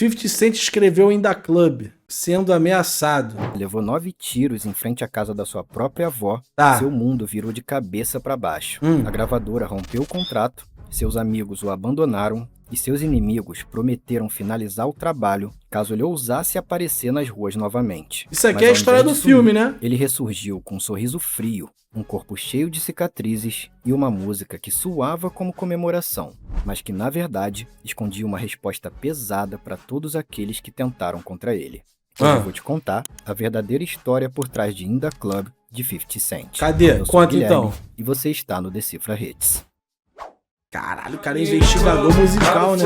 50 Cent escreveu In Da Club, sendo ameaçado. Levou 9 tiros em frente à casa da sua própria avó. Tá. Seu mundo virou de cabeça para baixo. A gravadora rompeu o contrato, seus amigos o abandonaram e seus inimigos prometeram finalizar o trabalho caso ele ousasse aparecer nas ruas novamente. Isso aqui Mas é a ao história invés do de filme, sumir, né? Ele ressurgiu com um sorriso frio, um corpo cheio de cicatrizes e uma música que soava como comemoração, mas que na verdade escondia uma resposta pesada para todos aqueles que tentaram contra ele. Hoje eu vou te contar a verdadeira história por trás de In Da Club de 50 Cent. Cadê? Eu sou Conta Guilherme, então. E você está no Decifra Hits. Caralho, o cara é investigador musical, né?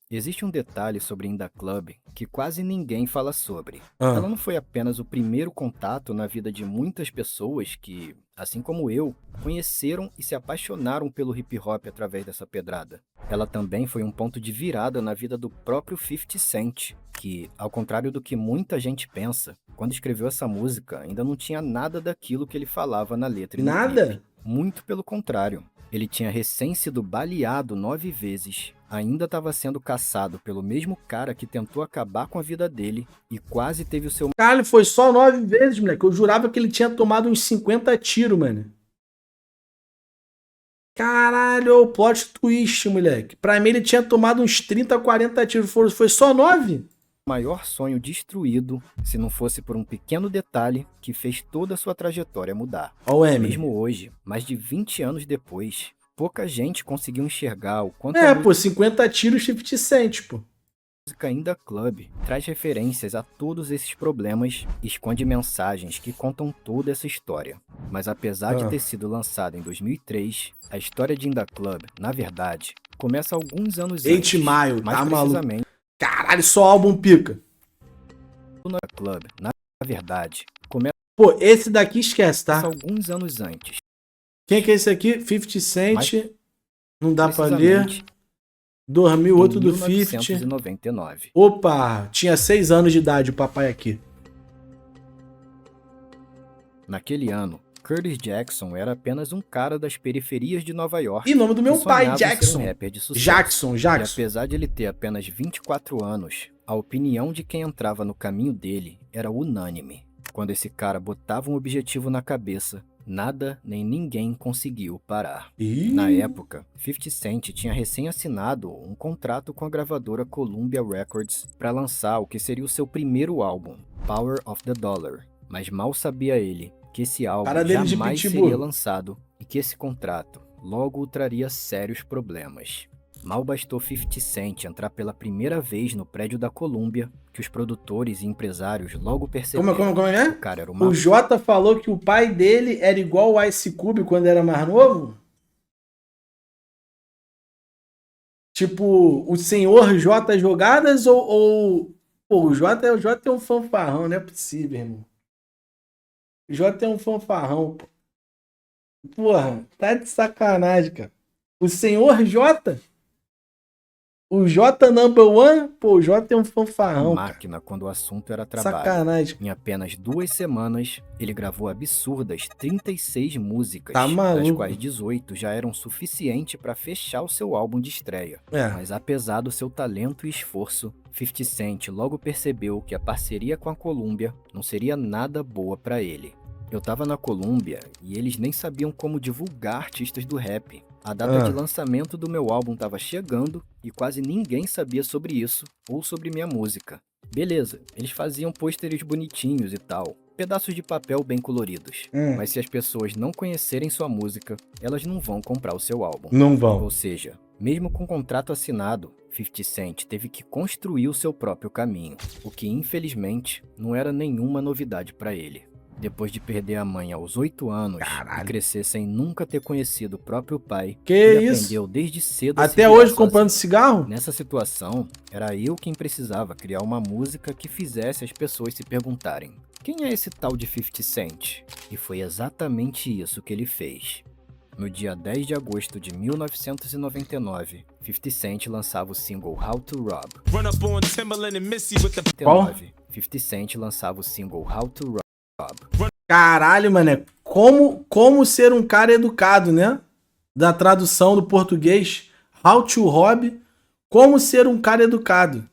Existe um detalhe sobre In Da Club que quase ninguém fala sobre. Ela não foi apenas o primeiro contato na vida de muitas pessoas que, assim como eu, conheceram e se apaixonaram pelo hip hop através dessa pedrada. Ela também foi um ponto de virada na vida do próprio 50 Cent, que, ao contrário do que muita gente pensa, quando escreveu essa música ainda não tinha nada daquilo que ele falava na letra e no clipe. Nada? Muito pelo contrário. Ele tinha recém sido baleado 9 vezes, ainda estava sendo caçado pelo mesmo cara que tentou acabar com a vida dele e quase teve o seu... Caralho, foi só 9 vezes, moleque. Eu jurava que ele tinha tomado uns 50 tiros, mano. Caralho, o plot twist, moleque. Pra mim ele tinha tomado uns 30, 40 tiros. Foi só 9? maior sonho destruído se não fosse por um pequeno detalhe que fez toda a sua trajetória mudar. Mesmo hoje, mais de 20 anos depois, pouca gente conseguiu enxergar o quanto a pô, 50 tiros 50 Cent, pô. música In Da Club traz referências a todos esses problemas e esconde mensagens que contam toda essa história. Mas apesar de ter sido lançada em 2003, a história de In Da Club, na verdade, começa alguns anos 8 antes. Mile, mais tá precisamente, maluco. Caralho, só álbum pica. In Da Club, na verdade, começa... Pô, esse daqui esquece, tá? alguns anos antes. Quem que é esse aqui? 50 Cent. Não dá pra ler. 2000, Em outro do 50. 1999. Opa, tinha 6 anos de idade o papai aqui. Naquele ano, Curtis Jackson era apenas um cara das periferias de Nova York. E nome do meu pai, sonhava em ser Jackson. um rapper de sucesso. Jackson. E apesar de ele ter apenas 24 anos, a opinião de quem entrava no caminho dele era unânime. Quando esse cara botava um objetivo na cabeça, nada nem ninguém conseguiu parar. Na época, 50 Cent tinha recém-assinado um contrato com a gravadora Columbia Records para lançar o que seria o seu primeiro álbum, Power of the Dollar. Mas mal sabia ele que esse álbum jamais seria lançado e que esse contrato logo o traria sérios problemas. Mal bastou 50 Cent entrar pela primeira vez no prédio da Columbia que os produtores e empresários logo perceberam Como é? que o cara era uma... O Jota falou que o pai dele era igual o Ice Cube quando era mais novo? Tipo, o senhor J Jogadas ou... Pô, o Jota é um fanfarrão, não é possível, irmão. O Jota é um fanfarrão, pô. Porra, tá de sacanagem, cara. O senhor Jota? O J number one? Pô, o J é um fanfarrão. Máquina quando o assunto era trabalho. Sacanagem. Em apenas 2 semanas, ele gravou absurdas 36 músicas, tá maluco, das quais 18 já eram suficiente para fechar o seu álbum de estreia. Mas apesar do seu talento e esforço, 50 Cent logo percebeu que a parceria com a Columbia não seria nada boa para ele. Eu tava na Columbia e eles nem sabiam como divulgar artistas do rap. A data de lançamento do meu álbum estava chegando e quase ninguém sabia sobre isso ou sobre minha música. Beleza, eles faziam pôsteres bonitinhos e tal, pedaços de papel bem coloridos. Mas se as pessoas não conhecerem sua música, elas não vão comprar o seu álbum. Não vão. Ou seja, mesmo com o contrato assinado, 50 Cent teve que construir o seu próprio caminho, o que infelizmente não era nenhuma novidade para ele. Depois de perder a mãe aos 8 anos e crescer sem nunca ter conhecido o próprio pai, ele aprendeu desde cedo a se virar até hoje sozinho. comprando cigarro? Nessa situação, era eu quem precisava criar uma música que fizesse as pessoas se perguntarem: quem é esse tal de 50 Cent? E foi exatamente isso que ele fez. No dia 10 de agosto de 1999, 50 Cent lançava o single How to Rob. Qual? 50 Cent lançava o single How to Rob. Caralho, mané. Como ser um cara educado, né? Da tradução do português. How to Hobby, Como Ser um Cara Educado.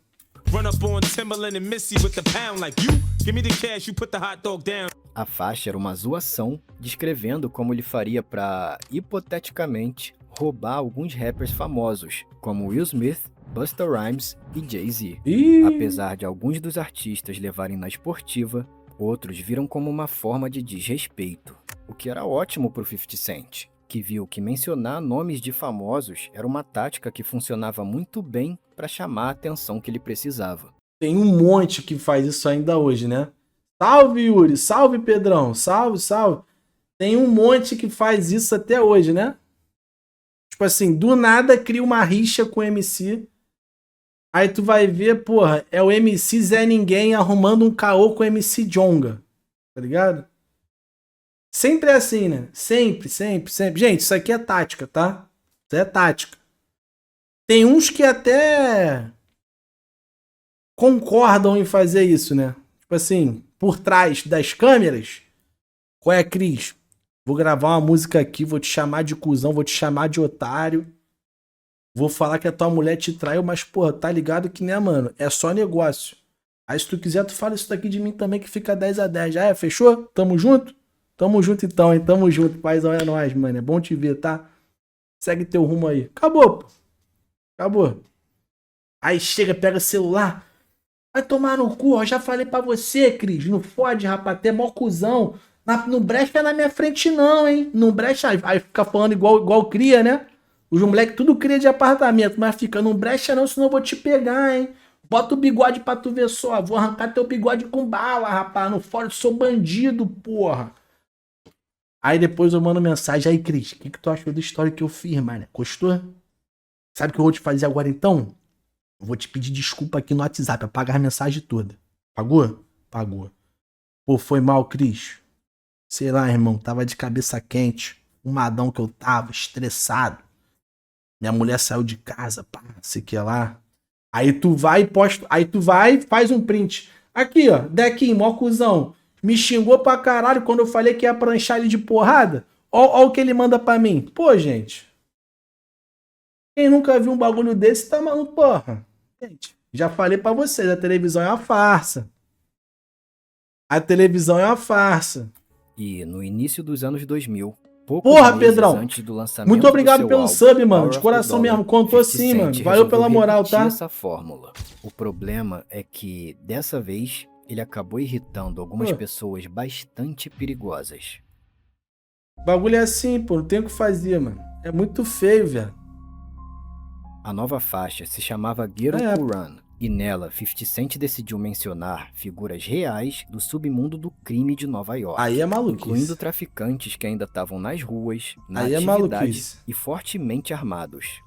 Run up on Timberland and Missy with the pound like you. Give me the cash, you put the hot dog down. A faixa era uma zoação descrevendo como ele faria para, hipoteticamente, roubar alguns rappers famosos, como Will Smith, Busta Rhymes e Jay-Z. Apesar de alguns dos artistas levarem na esportiva, outros viram como uma forma de desrespeito, o que era ótimo pro 50 Cent, que viu que mencionar nomes de famosos era uma tática que funcionava muito bem para chamar a atenção que ele precisava. Tem um monte que faz isso ainda hoje, né? Salve, Yuri! Salve, Pedrão! Salve, salve! Tem um monte que faz isso até hoje, né? Tipo assim, do nada cria uma rixa com o MC. Aí tu vai ver, porra, é o MC Zé Ninguém arrumando um caô com o MC Djonga. Tá ligado? Sempre é assim, né? Sempre, sempre, sempre. Gente, isso aqui é tática, tá? Isso é tática. Tem uns que até concordam em fazer isso, né? Tipo assim, por trás das câmeras. Qual é, Cris? Vou gravar uma música aqui, vou te chamar de cuzão, vou te chamar de otário. Vou falar que a tua mulher te traiu, mas, porra, tá ligado que, né, mano? É só negócio. Aí, se tu quiser, tu fala isso daqui de mim também, que fica 10-10. Já é? Fechou? Tamo junto? Tamo junto então, hein? Tamo junto. Paizão é nóis, mano. É bom te ver, tá? Segue teu rumo aí. Acabou, pô. Acabou. Aí chega, pega o celular. Vai tomar no cu, ó. Já falei pra você, Cris. Não fode, rapaz. Até mó cuzão. Não brecha na minha frente, não, hein? Não brecha. Aí fica falando igual cria, né? Os moleques tudo cria de apartamento. Mas fica, não brecha não, senão eu vou te pegar, hein? Bota o bigode pra tu ver só. Vou arrancar teu bigode com bala, rapaz. Não fode, sou bandido, porra. Aí depois eu mando mensagem. Aí, Cris, o que tu achou da história que eu fiz, mano? Gostou? Sabe o que eu vou te fazer agora, então? Eu vou te pedir desculpa aqui no WhatsApp. Apagar a mensagem toda. Pagou? Pagou. Pô, foi mal, Cris. Sei lá, irmão. Tava de cabeça quente. Fumadão que eu tava. Estressado. Minha mulher saiu de casa. Pá, sei que lá. Aí tu vai e posta. Aí tu vai e faz um print. Aqui, ó. Dequinho, mó cuzão. Me xingou pra caralho quando eu falei que ia pranchar ele de porrada. Ó o que ele manda pra mim. Pô, gente. Quem nunca viu um bagulho desse tá maluco, porra. Gente, já falei pra vocês. A televisão é uma farsa. A televisão é uma farsa. E no início dos anos 2000, porra, Pedrão, antes do lançamento muito obrigado pelo álbum, sub, mano. Power De of coração the Dollar, mesmo. Contou 50 sim, mano. Cent Valeu pela resolveu moral, repetir tá? essa fórmula. O problema é que, dessa vez, ele acabou irritando algumas pessoas bastante perigosas. O bagulho é assim, pô. Não tem o que fazer, mano. É muito feio, velho. A nova faixa se chamava Get Up Run, e nela 50 Cent decidiu mencionar figuras reais do submundo do crime de Nova York. Aí é maluquice. Incluindo traficantes que ainda estavam nas ruas, na Aí atividade é maluquice. e fortemente armados.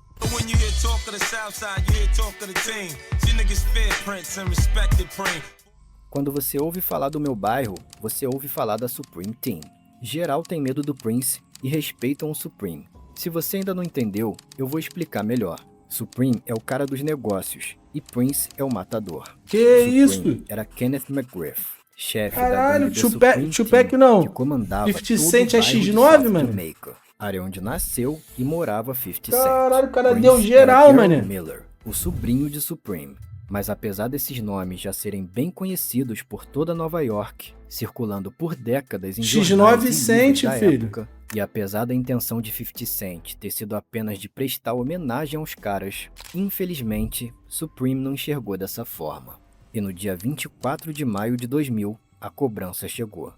Quando você ouve falar do meu bairro, você ouve falar da Supreme Team. Geral tem medo do Prince e respeitam o Supreme. Se você ainda não entendeu, eu vou explicar melhor. Supreme é o cara dos negócios e Prince é o matador. Que Supreme isso? era Kenneth McGriff, chefe Caralho, da gangue The Supreme Tupac Team, não. que comandava 50 todo Cent o é bairro de X9, South mano? Jamaica, área onde nasceu e morava 50 Cent. Caralho, o cara Prince deu geral, era Gerald mano. Miller, o sobrinho de Supreme. Mas apesar desses nomes já serem bem conhecidos por toda Nova York, circulando por décadas em jornais e livros Cent, da filho. época, e apesar da intenção de 50 Cent ter sido apenas de prestar homenagem aos caras, infelizmente, Supreme não enxergou dessa forma. E no dia 24 de maio de 2000, a cobrança chegou.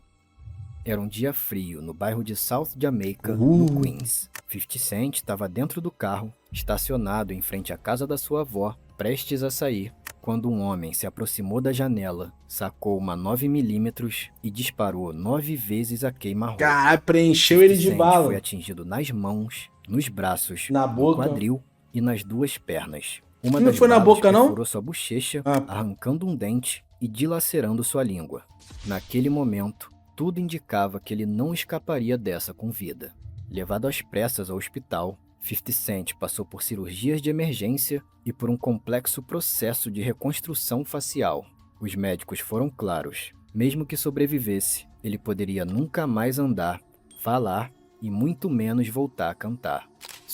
Era um dia frio no bairro de South Jamaica, no Queens. 50 Cent estava dentro do carro, estacionado em frente à casa da sua avó, prestes a sair, quando um homem se aproximou da janela, sacou uma 9mm e disparou 9 vezes a queima-roupa. Cara, preencheu ele de 50 Cent bala. foi atingido nas mãos, nos braços, Na no boca. quadril e nas duas pernas. Uma Não das foi na balas boca, não? perfurou sua bochecha, arrancando um dente e dilacerando sua língua. Naquele momento, tudo indicava que ele não escaparia dessa com vida. Levado às pressas ao hospital, 50 Cent passou por cirurgias de emergência e por um complexo processo de reconstrução facial. Os médicos foram claros. Mesmo que sobrevivesse, ele poderia nunca mais andar, falar e muito menos voltar a cantar.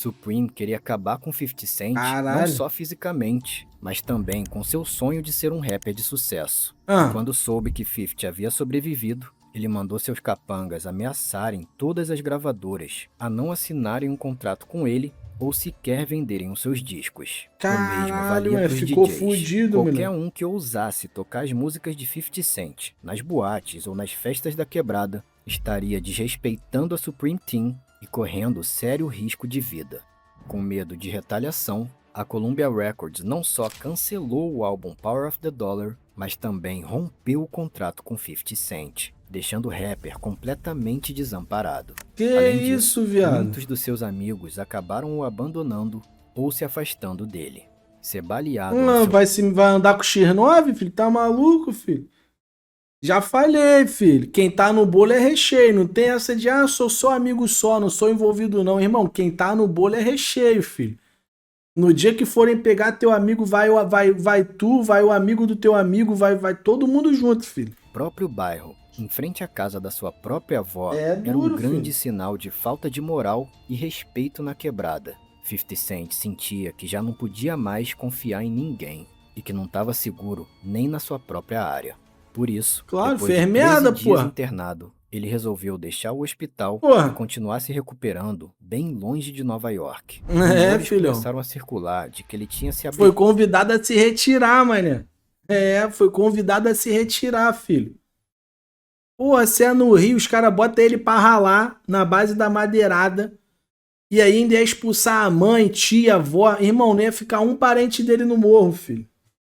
Supreme queria acabar com 50 Cent não Caralho. só fisicamente, mas também com seu sonho de ser um rapper de sucesso. Ah. Quando soube que 50 havia sobrevivido, ele mandou seus capangas ameaçarem todas as gravadoras a não assinarem um contrato com ele ou sequer venderem os seus discos. O mesmo Caralho, valia pros ficou DJs. fudido, Qualquer moleque. um que ousasse tocar as músicas de 50 Cent nas boates ou nas festas da quebrada estaria desrespeitando a Supreme Team e correndo sério risco de vida. Com medo de retaliação, a Columbia Records não só cancelou o álbum Power of the Dollar, mas também rompeu o contrato com 50 Cent, deixando o rapper completamente desamparado. Que Além isso, disso, viado? muitos dos seus amigos acabaram o abandonando ou se afastando dele. Ser baleado no seu Vai andar com o X9, filho? Tá maluco, filho? Já falei, filho. Quem tá no bolo é recheio. Não tem essa de, sou só amigo só, não sou envolvido não. Irmão, quem tá no bolo é recheio, filho. No dia que forem pegar teu amigo, vai tu, vai o amigo do teu amigo, vai todo mundo junto, filho. próprio bairro, em frente à casa da sua própria avó, É era um duro, grande filho. sinal de falta de moral e respeito na quebrada. 50 Cent sentia que já não podia mais confiar em ninguém e que não estava seguro nem na sua própria área. Por isso, Claro, depois de fez 13 merda, dias porra. internado, ele resolveu deixar o hospital Porra. e continuar se recuperando bem longe de Nova York. É, Rumores filhão. começaram a circular de que ele tinha se Foi convidado a se retirar, mané. Foi convidado a se retirar, filho. Porra, se é no Rio, os caras botam ele pra ralar na base da madeirada. E ainda ia expulsar a mãe, tia, avó. Irmão, não ia ficar um parente dele no morro, filho.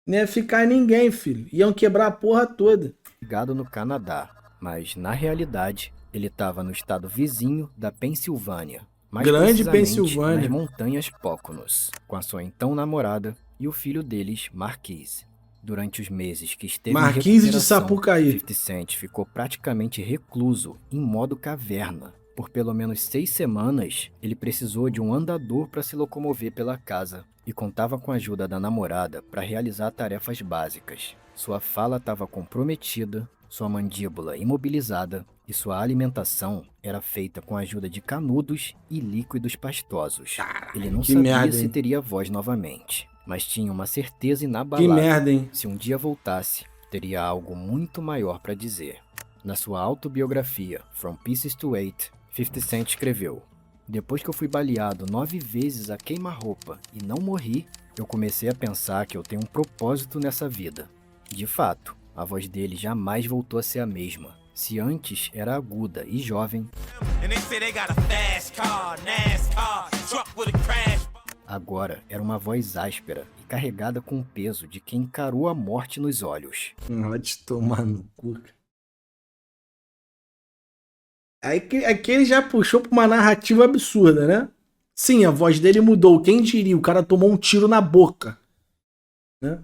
Não ia ficar ninguém, filho. Iam quebrar a porra toda. ligado no Canadá, mas na realidade ele estava no estado vizinho da Pensilvânia, mais Grande precisamente Pensilvânia. nas montanhas Poconos, com a sua então namorada e o filho deles, Marquise. Durante os meses que esteve Marquise em de recuperação, Sapucaí. 50 Cent ficou praticamente recluso, em modo caverna. Por pelo menos 6 semanas, ele precisou de um andador para se locomover pela casa e contava com a ajuda da namorada para realizar tarefas básicas. Sua fala estava comprometida, sua mandíbula imobilizada e sua alimentação era feita com a ajuda de canudos e líquidos pastosos. Ele não que sabia merda, se hein? teria voz novamente, mas tinha uma certeza Que inabalável. merda, hein? Se um dia voltasse, teria algo muito maior para dizer. Na sua autobiografia, From Pieces to Eight, 50 Cent escreveu: "Depois que eu fui baleado 9 vezes a queima-roupa e não morri, eu comecei a pensar que eu tenho um propósito nessa vida." De fato, a voz dele jamais voltou a ser a mesma. Se antes era aguda e jovem, And they say they got a fast car, NASCAR, truck with a crash. agora era uma voz áspera e carregada com o peso de quem encarou a morte nos olhos. Vai te tomar no cu. Aqui ele já puxou pra uma narrativa absurda, né? Sim, a voz dele mudou. Quem diria? O cara tomou um tiro na boca. Né?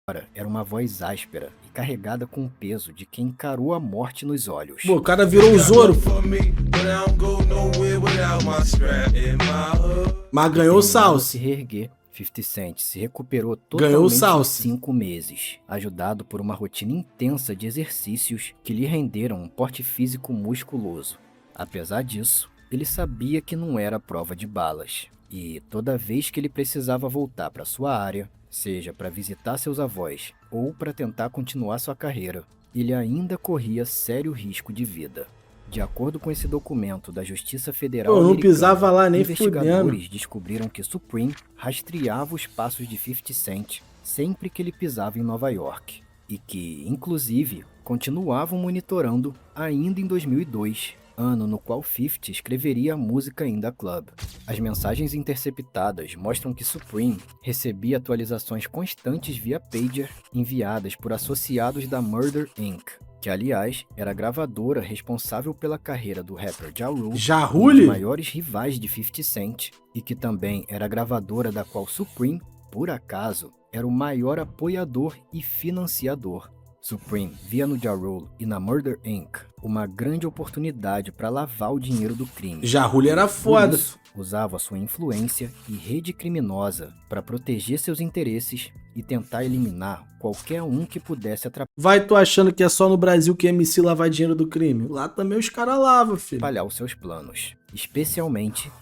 Agora era uma voz áspera e carregada com o peso de quem encarou a morte nos olhos. Pô, o cara virou o Zoro, For me, but I don't go nowhere without my strap in my hood. mas ganhou o Terminando salse. se reerguer, 50 Cent se recuperou Ganhou o totalmente em salse. 5 meses, ajudado por uma rotina intensa de exercícios que lhe renderam um porte físico musculoso. Apesar disso, ele sabia que não era prova de balas, e toda vez que ele precisava voltar para sua área, seja para visitar seus avós ou para tentar continuar sua carreira, ele ainda corria sério risco de vida. De acordo com esse documento da Justiça Federal Pô, não americana, pisava lá nem investigadores descobriram que Supreme rastreava os passos de 50 Cent sempre que ele pisava em Nova York e que, inclusive, continuavam monitorando ainda em 2002, ano no qual 50 escreveria a música In The Club. As mensagens interceptadas mostram que Supreme recebia atualizações constantes via pager enviadas por associados da Murder Inc., que aliás era a gravadora responsável pela carreira do rapper Ja Rule, Ja um dos Rule? maiores rivais de 50 Cent, e que também era a gravadora da qual Supreme, por acaso, era o maior apoiador e financiador. Supreme via no Ja Rule e na Murder Inc. uma grande oportunidade para lavar o dinheiro do crime. Ja Rule era Por foda. isso, usava sua influência e rede criminosa para proteger seus interesses e tentar eliminar qualquer um que pudesse Vai tu achando que é só no Brasil que MC lava dinheiro do crime? Lá também os caras lavam, filho. atrapalhar os seus planos, especialmente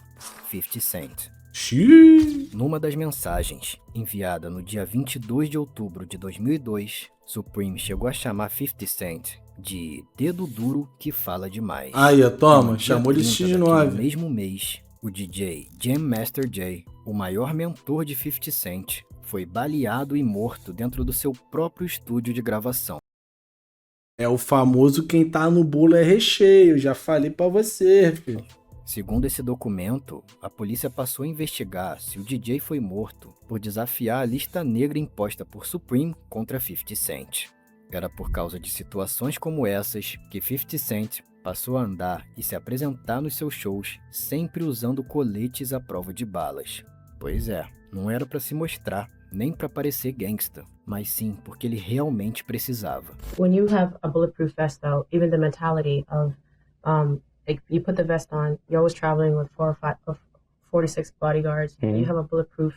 50 Cent. Xiii. Numa das mensagens, enviada no dia 22 de outubro de 2002, Supreme chegou a chamar 50 Cent de dedo duro que fala demais. Aí, ó, E toma, no dia chamou de 30 daquele X9. mesmo mês, o DJ Jam Master Jay, o maior mentor de 50 Cent, foi baleado e morto dentro do seu próprio estúdio de gravação. É o famoso quem tá no bolo é recheio, já falei pra você, filho. Segundo esse documento, a polícia passou a investigar se o DJ foi morto por desafiar a lista negra imposta por Supreme contra 50 Cent. Era por causa de situações como essas que 50 Cent passou a andar e se apresentar nos seus shows sempre usando coletes à prova de balas. Pois é, não era para se mostrar, nem para parecer gangsta, mas sim porque ele realmente precisava. When you have a bulletproof vest, though, even the mentality of, like you put the vest on, you're always traveling with 4 to 6 bodyguards. You have a bulletproof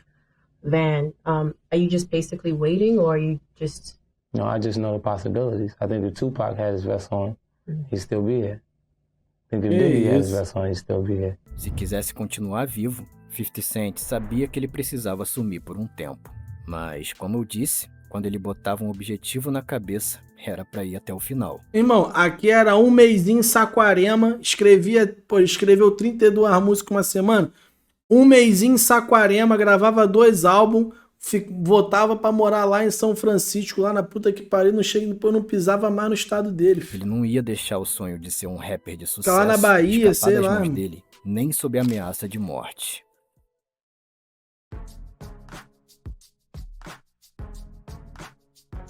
van. Are you just basically waiting, or are you just? No, I just know the possibilities. I think if Tupac had his vest on, he'd still be here. I think if Biggie had his vest on, he'd still be here. Se quisesse continuar vivo, 50 Cent sabia que ele precisava sumir por um tempo. Mas, como eu disse, quando ele botava um objetivo na cabeça, era pra ir até o final. Irmão, aqui era um mêsinho em Saquarema, escreveu 32 músicas uma semana. Um mêsinho em Saquarema, gravava 2 álbuns, voltava pra morar lá em São Francisco, lá na puta que pariu, depois não pisava mais no estado dele, filho. Ele não ia deixar o sonho de ser um rapper de sucesso Ficar lá na Bahia, escapar sei das lá. mãos dele, nem sob ameaça de morte.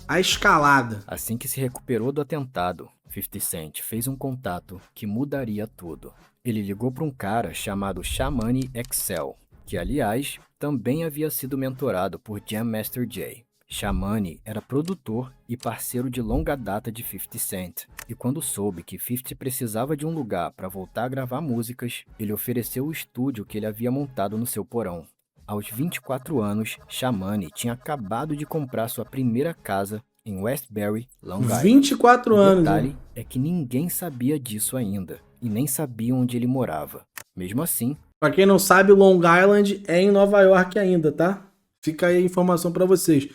A escalada. Assim que se recuperou do atentado, 50 Cent fez um contato que mudaria tudo. Ele ligou para um cara chamado Shamani Excel, que aliás também havia sido mentorado por Jam Master Jay. Shamani era produtor e parceiro de longa data de 50 Cent, e quando soube que 50 precisava de um lugar para voltar a gravar músicas, ele ofereceu o estúdio que ele havia montado no seu porão. Aos 24 anos, Shamani tinha acabado de comprar sua primeira casa em Westbury, Long Island. 24 O anos. detalhe Hein? é que ninguém sabia disso ainda, e nem sabia onde ele morava. Mesmo assim, Pra quem não sabe, Long Island é em Nova York ainda, tá? Fica aí a informação pra vocês.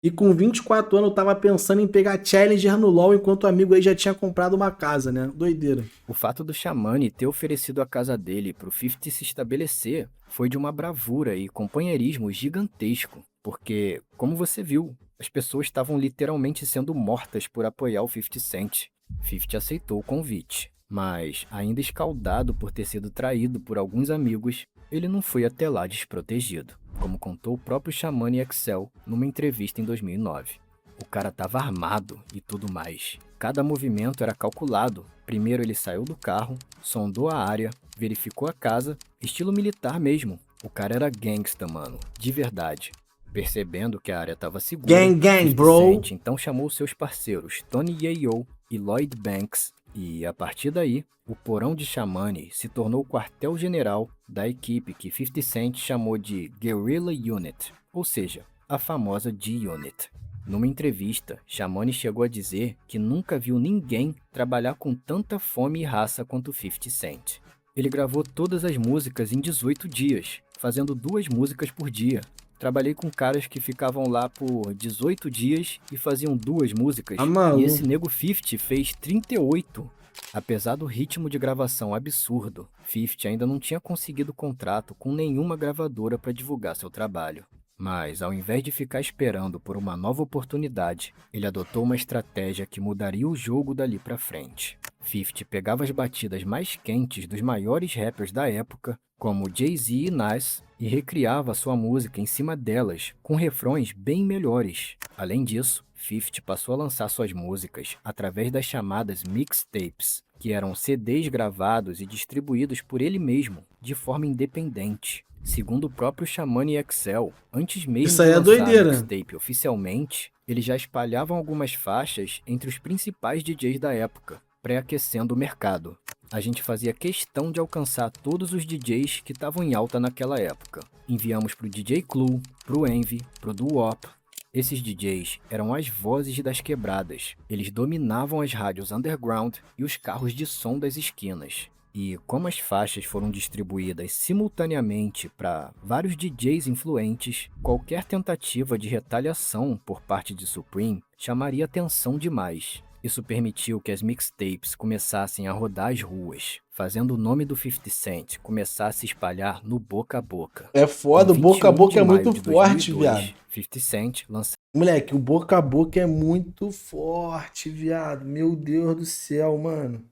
E com 24 anos eu tava pensando em pegar Challenger no LoL, enquanto o amigo aí já tinha comprado uma casa, né? Doideira. o fato do Shamani ter oferecido a casa dele pro 50 se estabelecer foi de uma bravura e companheirismo gigantesco, porque, como você viu, as pessoas estavam literalmente sendo mortas por apoiar o 50 Cent. 50 aceitou o convite, mas, ainda escaldado por ter sido traído por alguns amigos, ele não foi até lá desprotegido, como contou o próprio Shamani Excel numa entrevista em 2009. O cara tava armado e tudo mais. Cada movimento era calculado. Primeiro ele saiu do carro, sondou a área, verificou a casa, estilo militar mesmo. O cara era gangsta, mano, de verdade. Percebendo que a área tava segura, Gang, 50 bro. Cent então chamou seus parceiros Tony Yayo e Lloyd Banks, e a partir daí, o porão de Shamani se tornou o quartel-general da equipe que 50 Cent chamou de Guerrilla Unit, ou seja, a famosa G-Unit. Numa entrevista, Shamani chegou a dizer que nunca viu ninguém trabalhar com tanta fome e raça quanto 50 Cent. Ele gravou todas as músicas em 18 dias, fazendo 2 músicas por dia. Trabalhei com caras que ficavam lá por 18 dias e faziam 2 músicas, maluco. e esse nego 50 fez 38. Apesar do ritmo de gravação absurdo, 50 ainda não tinha conseguido contrato com nenhuma gravadora para divulgar seu trabalho. Mas, ao invés de ficar esperando por uma nova oportunidade, ele adotou uma estratégia que mudaria o jogo dali pra frente. 50 pegava as batidas mais quentes dos maiores rappers da época, como Jay-Z e Nas, e recriava sua música em cima delas, com refrões bem melhores. Além disso, 50 passou a lançar suas músicas através das chamadas mixtapes, que eram CDs gravados e distribuídos por ele mesmo, de forma independente. Segundo o próprio Shamani Excel, antes mesmo Isso aí de é lançar doideira. a mixtape oficialmente, eles já espalhavam algumas faixas entre os principais DJs da época, pré-aquecendo o mercado. A gente fazia questão de alcançar todos os DJs que estavam em alta naquela época. Enviamos pro DJ Clue, pro Envy, pro Doo-Wop. Esses DJs eram as vozes das quebradas. Eles dominavam as rádios underground e os carros de som das esquinas. E como as faixas foram distribuídas simultaneamente para vários DJs influentes, qualquer tentativa de retaliação por parte de Supreme chamaria atenção demais. Isso permitiu que as mixtapes começassem a rodar as ruas, fazendo o nome do 50 Cent começar a se espalhar no boca a boca. É foda, o boca a boca é muito forte, 2002, viado. 50 Cent lançou Moleque, o boca a boca é muito forte, viado. Meu Deus do céu, mano.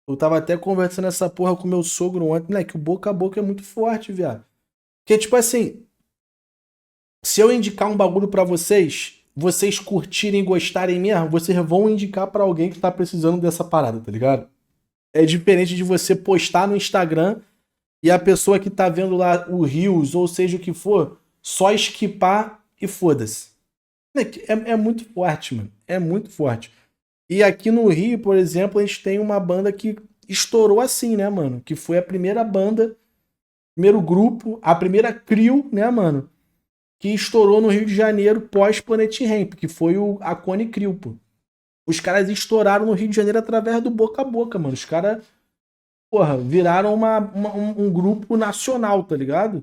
Eu tava até conversando essa porra com meu sogro ontem, moleque, o boca a boca é muito forte, viado. Porque, tipo assim, se eu indicar um bagulho pra vocês curtirem e gostarem mesmo, vocês vão indicar pra alguém que tá precisando dessa parada, tá ligado? É diferente de você postar no Instagram e a pessoa que tá vendo lá o Reels, ou seja o que for, só esquipar e foda-se. É muito forte, mano. É muito forte. E aqui no Rio, por exemplo, a gente tem uma banda que estourou assim, né, mano? Que foi a primeira banda, primeiro grupo, a primeira crew, né, mano? Que estourou no Rio de Janeiro pós-Planet Hemp, que foi a Cone Crew, pô. Os caras estouraram no Rio de Janeiro através do boca a boca, mano. Os caras, porra, viraram um grupo nacional, tá ligado?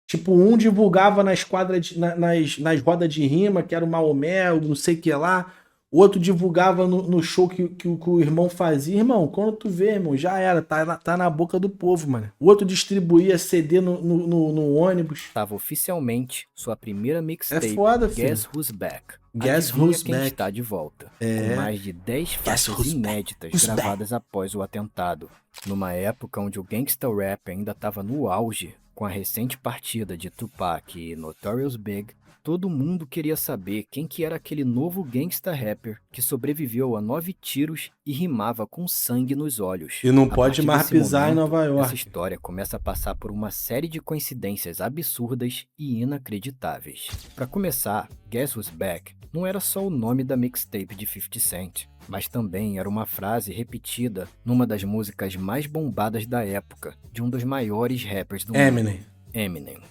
Tipo, um divulgava nas quadras, nas rodas de rima, que era o Maomé, o não sei o que lá. O outro divulgava no show que o irmão fazia. Irmão, quando tu vê, irmão, já era. Tá na boca do povo, mano. O outro distribuía CD no ônibus. Estava oficialmente sua primeira mixtape, foda, filho. Guess Who's Back. Guess Adivinha Who's quem Back. está de volta. É. Com mais de 10 faixas Who's Back. inéditas Who's gravadas após o atentado. Numa época onde o gangsta rap ainda estava no auge, com a recente partida de Tupac e Notorious Big, todo mundo queria saber quem que era aquele novo gangsta rapper que sobreviveu a 9 tiros e rimava com sangue nos olhos. E não A pode partir mais desse pisar em momento, Nova York. essa história começa a passar por uma série de coincidências absurdas e inacreditáveis. Para começar, Guess Who's Back não era só o nome da mixtape de 50 Cent, mas também era uma frase repetida numa das músicas mais bombadas da época, de um dos maiores rappers do Eminem. mundo, Eminem.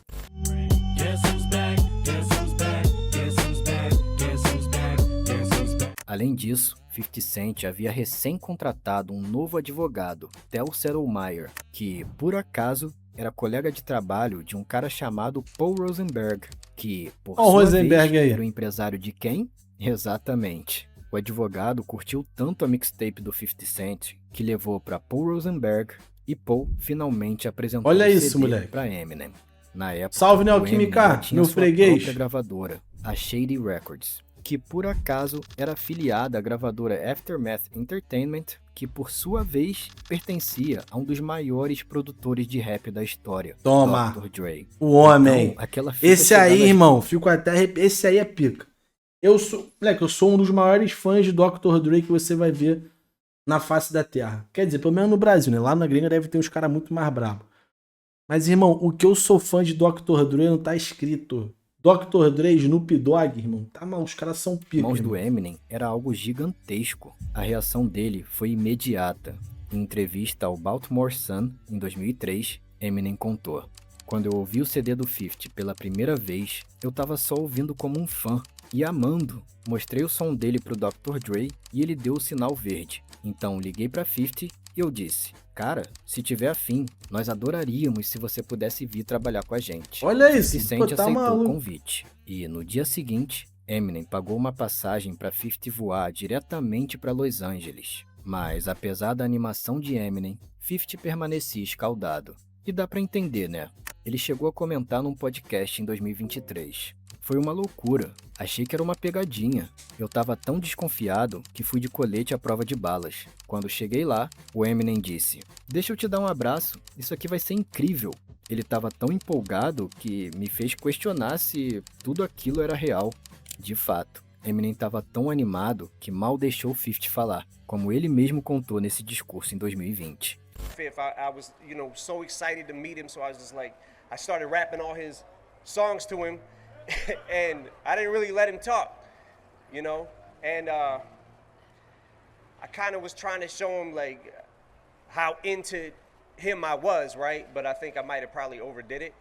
Além disso, 50 Cent havia recém-contratado um novo advogado, Tel Settlemeyer, que, por acaso, era colega de trabalho de um cara chamado Paul Rosenberg, que, por sua Rosenberg vez, aí. era o empresário de quem? Exatamente. O advogado curtiu tanto a mixtape do 50 Cent que levou para Paul Rosenberg e Paul finalmente apresentou Olha o isso, CD moleque. para Eminem. Na época, Salve, o Neoquímica, Eminem tinha meu sua freguês. própria gravadora, a Shady Records, que por acaso era afiliada à gravadora Aftermath Entertainment, que por sua vez pertencia a um dos maiores produtores de rap da história, Toma. Dr. Dre. O homem. Então, aquela fita Esse aí, chegava- irmão, fico até esse aí é pica. Moleque, eu sou um dos maiores fãs de Dr. Dre que você vai ver na face da terra. Quer dizer, pelo menos no Brasil, né? Lá na gringa deve ter uns caras muito mais bravos. Mas, irmão, o que eu sou fã de Dr. Dre não tá escrito. Dr. Dre, Snoop Dogg, irmão. Tá mal, os caras são pica. mãos do irmão. Eminem era algo gigantesco. A reação dele foi imediata. Em entrevista ao Baltimore Sun, em 2003, Eminem contou: "Quando eu ouvi o CD do 50 pela primeira vez, eu tava só ouvindo como um fã e amando. Mostrei o som dele pro Dr. Dre e ele deu o sinal verde. Então liguei pra 50 e eu disse: cara, se tiver afim, nós adoraríamos se você pudesse vir trabalhar com a gente." Olha isso. 50 Cent Pô, tá aceitou o maluco. convite. E no dia seguinte, Eminem pagou uma passagem para 50 voar diretamente para Los Angeles. Mas apesar da animação de Eminem, 50 permanecia escaldado. E dá pra entender, né? Ele chegou a comentar num podcast em 2023. "Foi uma loucura. Achei que era uma pegadinha. Eu tava tão desconfiado que fui de colete à prova de balas. Quando cheguei lá, o Eminem disse: deixa eu te dar um abraço, isso aqui vai ser incrível." Ele tava tão empolgado que me fez questionar se tudo aquilo era real. De fato, Eminem estava tão animado que mal deixou o 50 falar, como ele mesmo contou nesse discurso em 2020. Fifth, I was, so excited to meet him, so I was just like, I started rapping all his songs to him, and I didn't really let him talk. you know? And I kind of was trying to show him like how into him I was, right? But I think I might have probably overdid it.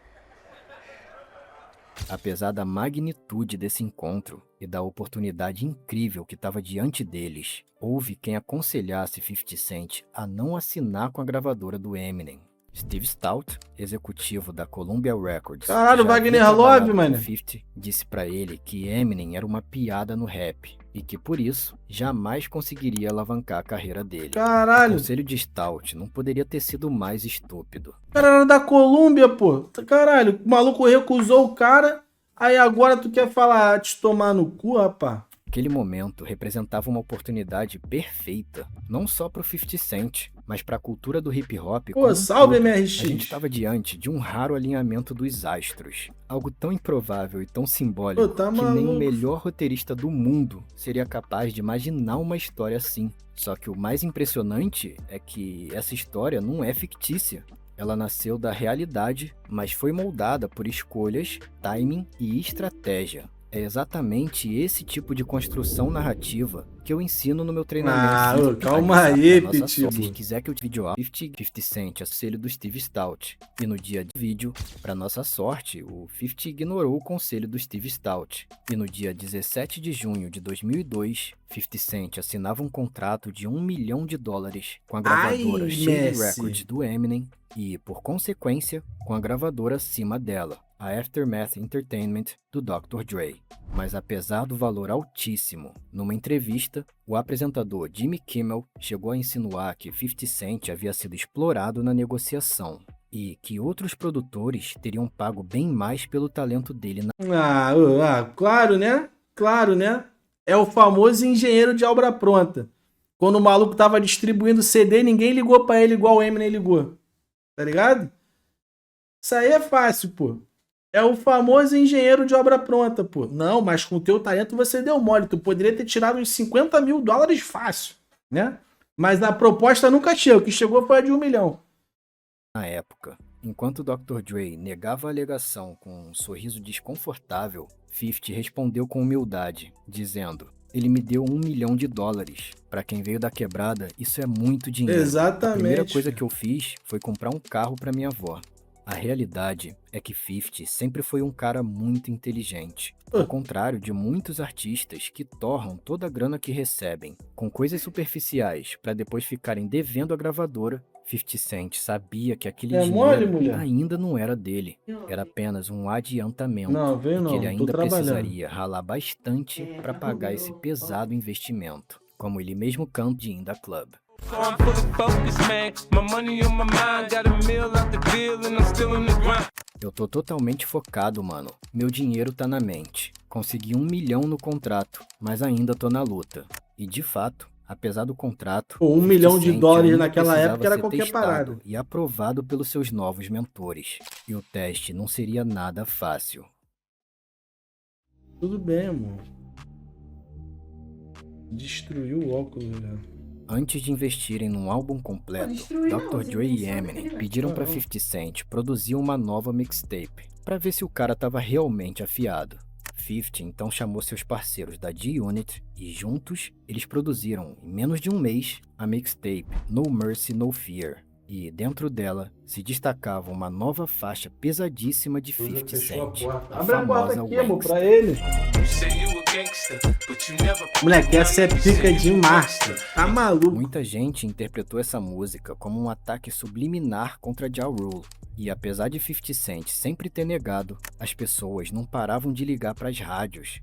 Apesar da magnitude desse encontro e da oportunidade incrível que estava diante deles, houve quem aconselhasse 50 Cent a não assinar com a gravadora do Eminem. Steve Stout, executivo da Columbia Records, Caralho, já Wagner havia trabalhado Love, com mano. 50, disse pra ele que Eminem era uma piada no rap e que por isso jamais conseguiria alavancar a carreira dele. O Caralho. conselho de Stout não poderia ter sido mais estúpido. O cara era da Colômbia, pô. Caralho, o maluco recusou o cara, aí agora tu quer falar te tomar no cu, rapá? Aquele momento representava uma oportunidade perfeita, não só pro 50 Cent, mas para a cultura do hip hop. Pô, salve, A MRX. gente estava diante de um raro alinhamento dos astros, algo tão improvável e tão simbólico Pô, tá que nem o maluco. melhor roteirista do mundo seria capaz de imaginar uma história assim. Só que o mais impressionante é que essa história não é fictícia. Ela nasceu da realidade, mas foi moldada por escolhas, timing e estratégia. É exatamente esse tipo de construção narrativa que eu ensino no meu treinamento. Ah, calma aí, Pitbull. Se quiser que o vídeo 50 Cent é conselho do Steve Stout. E no dia de vídeo, para nossa sorte, o 50 ignorou o conselho do Steve Stout. E no dia 17 de junho de 2002, 50 Cent assinava um contrato de $1 milhão com a gravadora Shady Messi. Records do Eminem e, por consequência, com a gravadora acima dela, a Aftermath Entertainment do Dr. Dre. Mas apesar do valor altíssimo, numa entrevista, o apresentador Jimmy Kimmel chegou a insinuar que 50 Cent havia sido explorado na negociação e que outros produtores teriam pago bem mais pelo talento dele Claro, né? Claro, né? É o famoso engenheiro de obra pronta. Quando o maluco tava distribuindo CD, ninguém ligou pra ele igual o Eminem ligou. Tá ligado? Isso aí é fácil, pô. É o famoso engenheiro de obra pronta, pô. Não, mas com o teu talento você deu mole. Tu poderia ter tirado uns $50 mil fácil, né? Mas a proposta nunca chegou. O que chegou foi a de $1 milhão. na época. Enquanto o Dr. Dre negava a alegação com um sorriso desconfortável, 50 respondeu com humildade, dizendo: "Ele me deu $1 milhão. Para quem veio da quebrada, isso é muito dinheiro. Exatamente. A primeira coisa que eu fiz foi comprar um carro para minha avó." A realidade é que 50 sempre foi um cara muito inteligente, ao contrário de muitos artistas que torram toda a grana que recebem com coisas superficiais para depois ficarem devendo a gravadora. 50 Cent sabia que aquele dinheiro mole, mulher? ainda não era dele, era apenas um adiantamento Não, vem e não, que ele tô ainda trabalhando. precisaria ralar bastante para pagar esse pesado investimento, como ele mesmo canta em The Club. I'm fully focused, man. My money on my mind. Got a meal out the deal and I'm still in the grind. Eu tô totalmente focado, mano. Meu dinheiro tá na mente. Consegui $1 milhão no contrato, mas ainda tô na luta. E de fato, apesar do contrato, Pô, $1 milhão 50 Cent ainda naquela precisava época era ser qualquer testado parada e aprovado pelos seus novos mentores. E o teste não seria nada fácil. Tudo bem, amor. Destruiu o óculos, né? Antes de investirem num álbum completo, Dr. Dre e Eminem pediram pra 50 Cent produzir uma nova mixtape, pra ver se o cara tava realmente afiado. 50 então chamou seus parceiros da G-Unit e juntos eles produziram, em menos de um mês, a mixtape No Mercy No Fear. E dentro dela se destacava uma nova faixa pesadíssima de 50 Cent, a Abre a porta famosa aqui, amor, Wanksta. pra ele. You say you a gangster, but you never. Moleque, essa é pica demais. Tá maluco. Muita gente interpretou essa música como um ataque subliminar contra Ja Rule. E apesar de 50 Cent sempre ter negado, as pessoas não paravam de ligar para as rádios.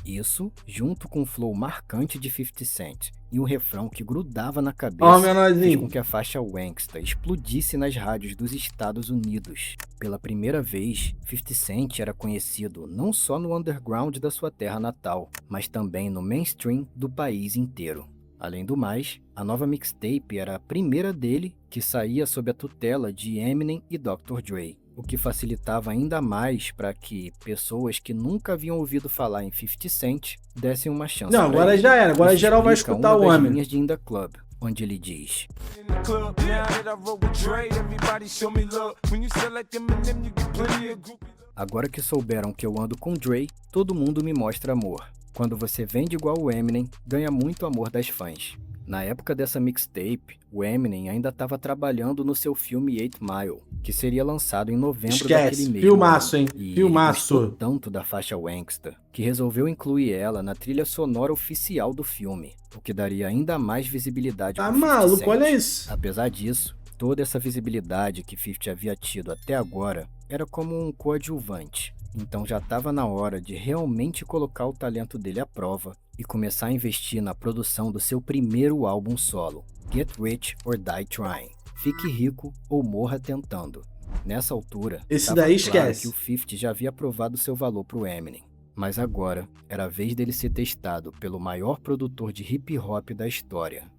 Isso, junto com o flow marcante de 50 Cent e o refrão que grudava na Ó, cabeça, menorzinho. fez com que a faixa Wanksta explodisse nas rádios dos Estados Unidos. Pela primeira vez, 50 Cent era conhecido não só no underground da sua terra natal, mas também no mainstream do país inteiro. Além do mais, a nova mixtape era a primeira dele que saía sob a tutela de Eminem e Dr. Dre, o que facilitava ainda mais para que pessoas que nunca haviam ouvido falar em 50 Cent dessem uma chance. Não, pra agora ele. já era. Agora Isso geral vai explica escutar uma o das homem. linhas de In The Club, onde ele diz: In the club, now that I roll with Dre, everybody show me love. When you sell like Eminem, you get plenty of groupies. "Agora que souberam que eu ando com Dre, todo mundo me mostra amor. Quando você vende igual o Eminem, ganha muito amor das fãs. Na época dessa mixtape, o Eminem ainda estava trabalhando no seu filme 8 Mile, que seria lançado em novembro daquele mês. Filmaço, hein? E Filmaço. ele gostou tanto da faixa Wanksta, que resolveu incluir ela na trilha sonora oficial do filme, o que daria ainda mais visibilidade Tá pro 50 maluco, Cent. olha isso. Apesar disso, toda essa visibilidade que 50 havia tido até agora era como um coadjuvante. Então já estava na hora de realmente colocar o talento dele à prova e começar a investir na produção do seu primeiro álbum solo, Get Rich or Die Trying. Fique rico ou morra tentando. Nessa altura, Esse tava daí claro esquece. que o 50 já havia provado seu valor pro Eminem. Mas agora era a vez dele ser testado pelo maior produtor de hip hop da história.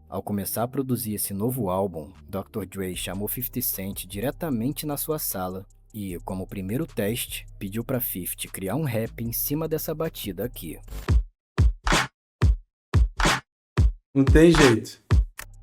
Ao começar a produzir esse novo álbum, Dr. Dre chamou 50 Cent diretamente na sua sala e, como primeiro teste, pediu pra 50 criar um rap em cima dessa batida aqui. Não tem jeito.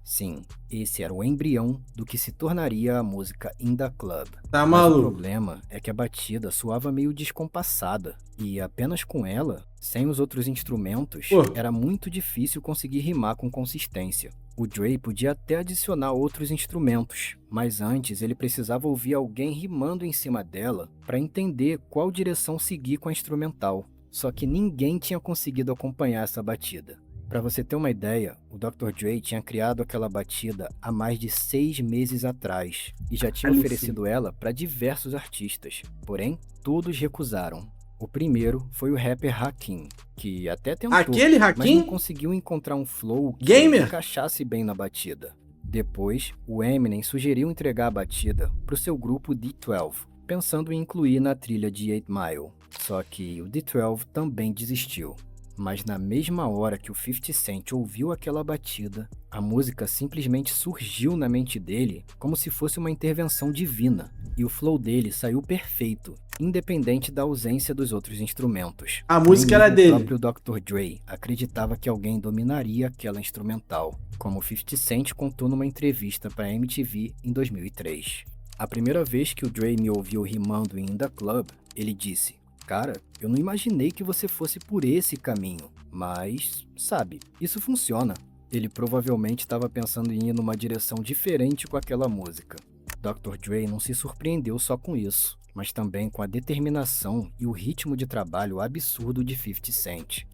Sim, esse era o embrião do que se tornaria a música In Da Club. Tá Mas o maluco. problema é que a batida soava meio descompassada e apenas com ela, sem os outros instrumentos, Pô. era muito difícil conseguir rimar com consistência. O Dre podia até adicionar outros instrumentos, mas antes ele precisava ouvir alguém rimando em cima dela para entender qual direção seguir com a instrumental. Só que ninguém tinha conseguido acompanhar essa batida. Para você ter uma ideia, o Dr. Dre tinha criado aquela batida há mais de 6 meses atrás e já tinha Olha oferecido ela para diversos artistas, porém todos recusaram. O primeiro foi o rapper Hakim, que até tentou, Aquele mas Hakim? não conseguiu encontrar um flow que Gamer? encaixasse bem na batida. Depois, o Eminem sugeriu entregar a batida para o seu grupo D12, pensando em incluir na trilha de 8 Mile. Só que o D12 também desistiu. Mas na mesma hora que o 50 Cent ouviu aquela batida, a música simplesmente surgiu na mente dele como se fosse uma intervenção divina, e o flow dele saiu perfeito, independente da ausência dos outros instrumentos. A música Nem era mesmo dele. O próprio Dr. Dre acreditava que alguém dominaria aquela instrumental, como o 50 Cent contou numa entrevista para a MTV em 2003. A primeira vez que o Dre me ouviu rimando em In Da Club, ele disse: "Cara, eu não imaginei que você fosse por esse caminho, mas, sabe, isso funciona." Ele provavelmente estava pensando em ir numa direção diferente com aquela música. Dr. Dre não se surpreendeu só com isso, mas também com a determinação e o ritmo de trabalho absurdo de 50 Cent.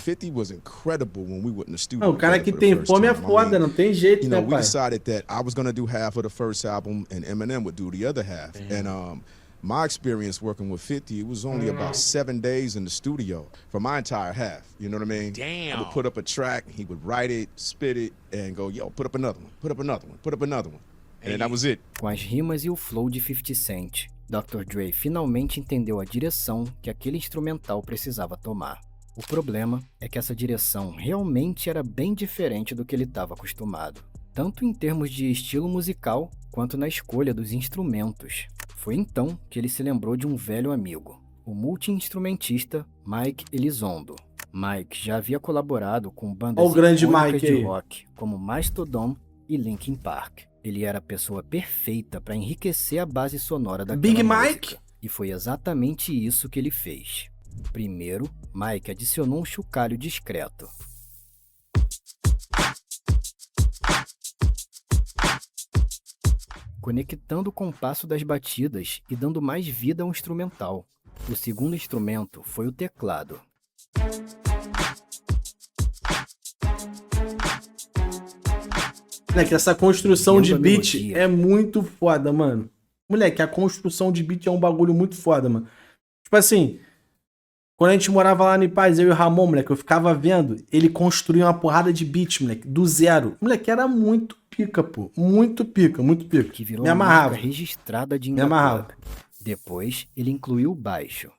50 was incredible when we were in the studio. Não, o cara que together for the tem first fome é time. I foda, mean, não tem jeito, you né, know, we pai? decided that I was gonna do half of the first album and Eminem would do the other half. And my experience working with 50, it was only about 7 days in the studio for my entire half. You know what I mean? Damn. I would put up a track, he would write it, spit it, and go, yo, put up another one, put up another one, put up another one. And then that was it. Com as rimas e o flow de 50 Cent, Dr. Dre finalmente entendeu a direção que aquele instrumental precisava tomar. O problema é que essa direção realmente era bem diferente do que ele estava acostumado, tanto em termos de estilo musical quanto na escolha dos instrumentos. Foi então que ele se lembrou de um velho amigo, o multi-instrumentista Mike Elizondo. Mike já havia colaborado com bandas Ó o grande icônicas Mike de aí. rock como Mastodon e Linkin Park. Ele era a pessoa perfeita para enriquecer a base sonora daquela Big música. Mike? E foi exatamente isso que ele fez. Primeiro, Mike adicionou um chocalho discreto. Conectando o compasso das batidas e dando mais vida ao instrumental. O segundo instrumento foi o teclado. Moleque, essa construção de Lembra a beat melodia? é muito foda, mano. Moleque, a construção de beat é um bagulho muito foda, mano. Tipo assim, quando a gente morava lá no Paz, eu e o Ramon, moleque, eu ficava vendo ele construir uma porrada de beat, moleque, do zero. Moleque, era muito pica, pô. Muito pica, muito pica. Que virou Me uma amarrava. música registrada de In Me Da amarrava. Club. Depois, ele incluiu o baixo,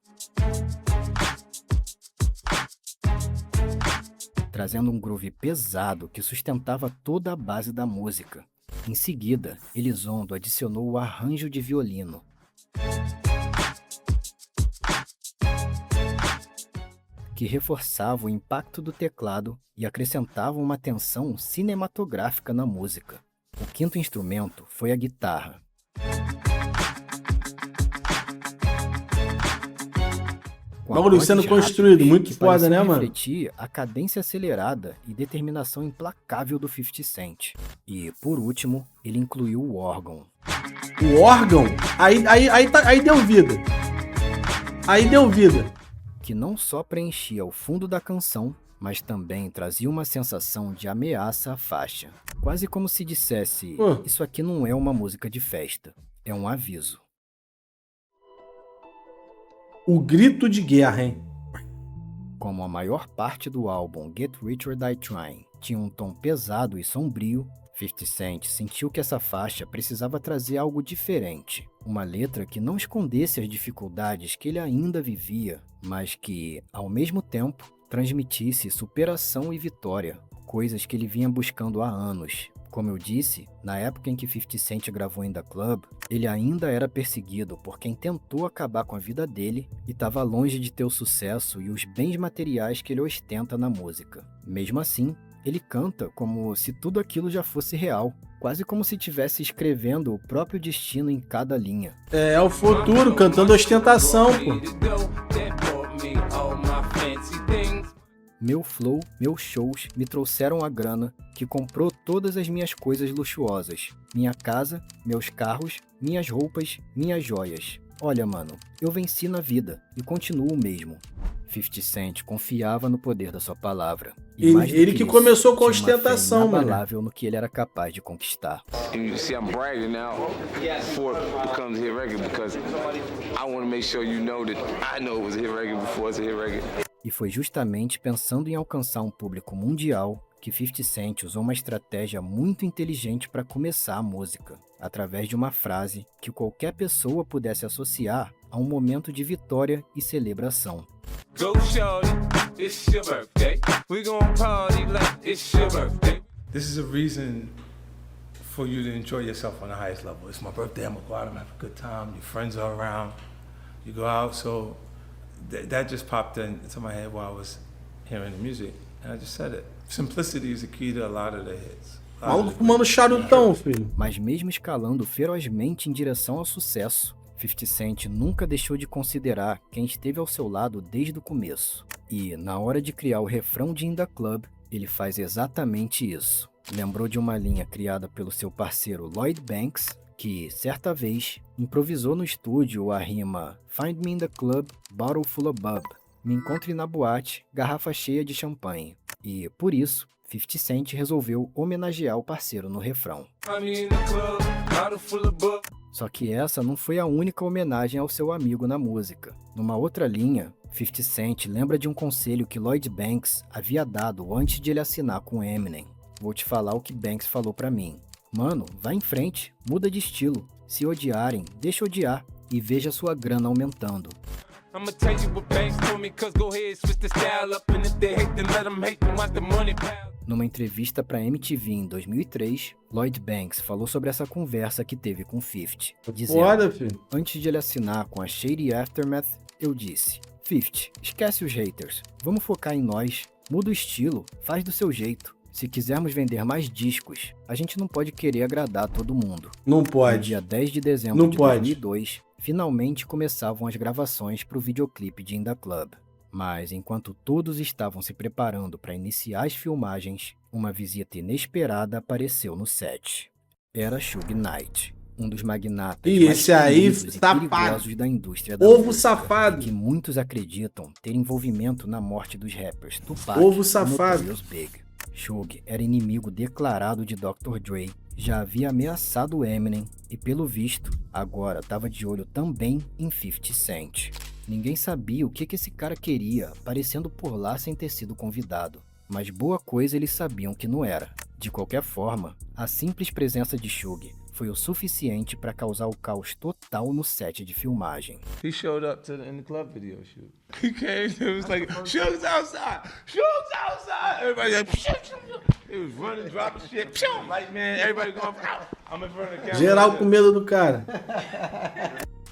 trazendo um groove pesado que sustentava toda a base da música. Em seguida, Elizondo adicionou o arranjo de violino. Que reforçava o impacto do teclado e acrescentava uma tensão cinematográfica na música. O quinto instrumento foi a guitarra. Com com bagulho acordes sendo rápidos construído, muito que foda, pareciam né, mano? refletir a cadência acelerada e determinação implacável do 50 Cent. E, por último, ele incluiu o órgão. O órgão? Aí deu vida. Aí deu vida. Que não só preenchia o fundo da canção, mas também trazia uma sensação de ameaça à faixa. Quase como se dissesse, isso aqui não é uma música de festa, é um aviso. O grito de guerra, hein? Como a maior parte do álbum Get Rich or Die Trying tinha um tom pesado e sombrio, 50 Cent sentiu que essa faixa precisava trazer algo diferente. Uma letra que não escondesse as dificuldades que ele ainda vivia, mas que, ao mesmo tempo, transmitisse superação e vitória, coisas que ele vinha buscando há anos. Como eu disse, na época em que 50 Cent gravou In The Club, ele ainda era perseguido por quem tentou acabar com a vida dele e estava longe de ter o sucesso e os bens materiais que ele ostenta na música. Mesmo assim, ele canta como se tudo aquilo já fosse real, quase como se estivesse escrevendo o próprio destino em cada linha. É o futuro, cantando ostentação, pô. Meu flow, meus shows me trouxeram a grana que comprou todas as minhas coisas luxuosas. Minha casa, meus carros, minhas roupas, minhas joias. Olha, mano, eu venci na vida e continuo o mesmo. 50 Cent confiava no poder da sua palavra. E Ele que começou com ostentação, mano. Inabalável no que ele era capaz de conquistar. You see, I'm bragging now before it becomes a hit record because I want to make sure you know that I know it was a hit record before it's a hit record. E foi justamente pensando em alcançar um público mundial que 50 Cent usou uma estratégia muito inteligente para começar a música, através de uma frase que qualquer pessoa pudesse associar a um momento de vitória e celebração. Go shorty, it's your birthday. We gon' party like it's your birthday. This is a reason for you to enjoy yourself on the highest level. It's my birthday, I'm gonna go out, I'm gonna have a good time, your friends are around, you go out, so that just popped into my head while I was hearing the music, and I just said it. Simplicity is the key to a lot of the hits. Maluco fumando charutão, filho. Mas mesmo escalando ferozmente em direção ao sucesso, 50 Cent nunca deixou de considerar quem esteve ao seu lado desde o começo. E, na hora de criar o refrão de In The Club, ele faz exatamente isso. Lembrou de uma linha criada pelo seu parceiro Lloyd Banks, que, certa vez, improvisou no estúdio a rima Find me in the club, bottle full of bub. Me encontre na boate, garrafa cheia de champanhe. E, por isso, 50 Cent resolveu homenagear o parceiro no refrão. Só que essa não foi a única homenagem ao seu amigo na música. Numa outra linha, 50 Cent lembra de um conselho que Lloyd Banks havia dado antes de ele assinar com Eminem. Vou te falar o que Banks falou pra mim. Mano, vai em frente, muda de estilo. Se odiarem, deixa odiar e veja sua grana aumentando. Numa entrevista para MTV em 2003, Lloyd Banks falou sobre essa conversa que teve com 50, dizendo, antes de ele assinar com a Shady Aftermath, eu disse, 50, esquece os haters, vamos focar em nós, muda o estilo, faz do seu jeito. Se quisermos vender mais discos, a gente não pode querer agradar todo mundo. Não pode. No dia 10 de dezembro de 2002, finalmente começavam as gravações para o videoclipe de In The Club. Mas enquanto todos estavam se preparando para iniciar as filmagens, uma visita inesperada apareceu no set. Era Suge Knight, um dos magnatas mais queridos e perigosos da indústria da música, safado, que muitos acreditam ter envolvimento na morte dos rappers Tupac e Notorious Big. Suge era inimigo declarado de Dr. Dre, já havia ameaçado Eminem e, pelo visto, agora estava de olho também em 50 Cent. Ninguém sabia o que esse cara queria, aparecendo por lá sem ter sido convidado. Mas boa coisa eles sabiam que não era. De qualquer forma, a simples presença de Suge foi o suficiente para causar o caos total no set de filmagem. He showed up in the club video shoot. He came, it was like, Suge's outside! Suge's outside! Everybody like, he was running, dropping shit, like, man, everybody going, I'm in front of the camera. Geral com medo do cara.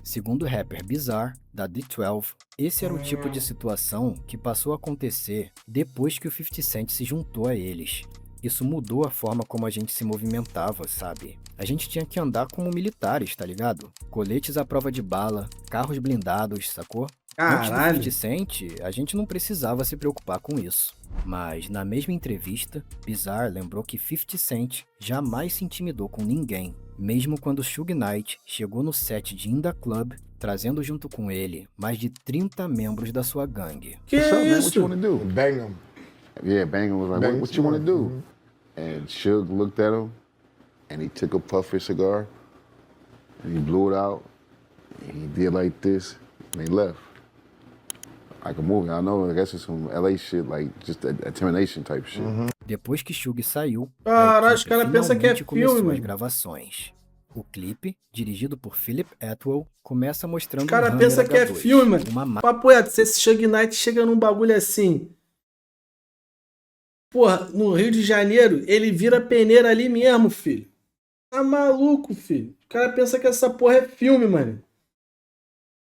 Segundo o rapper Bizarre, da D12, esse era o tipo de situação que passou a acontecer depois que o 50 Cent se juntou a eles. Isso mudou a forma como a gente se movimentava, sabe? A gente tinha que andar como militares, tá ligado? Coletes à prova de bala, carros blindados, sacou? Antes do Caralho. 50 Cent, a gente não precisava se preocupar com isso. Mas, na mesma entrevista, Bizarre lembrou que 50 Cent jamais se intimidou com ninguém, mesmo quando Suge Knight chegou no set de In Da Club, trazendo junto com ele mais de 30 membros da sua gangue. Que What's up, man? What isso? you wanna do? Bang him. Yeah, Bang him was like, what you wanna do? And Suge looked at him, and he took a puff of his cigar, and he blew it out, and he did like this, and he left. Like a movie, I know, I guess it's some LA shit, like just a termination type shit. Depois que Suge saiu, Caralho, a os equipe caras pensam que é finalmente começou filme, as mano. gravações. O clipe, dirigido por Philip Atwell, começa mostrando Os caras um Hammer pensam que é H2, filme, mano. uma Papo reto, se esse Suge Knight chega num bagulho assim. Porra, no Rio de Janeiro, ele vira peneira ali mesmo, filho. Tá maluco, filho. Os caras pensam que essa porra é filme, mano.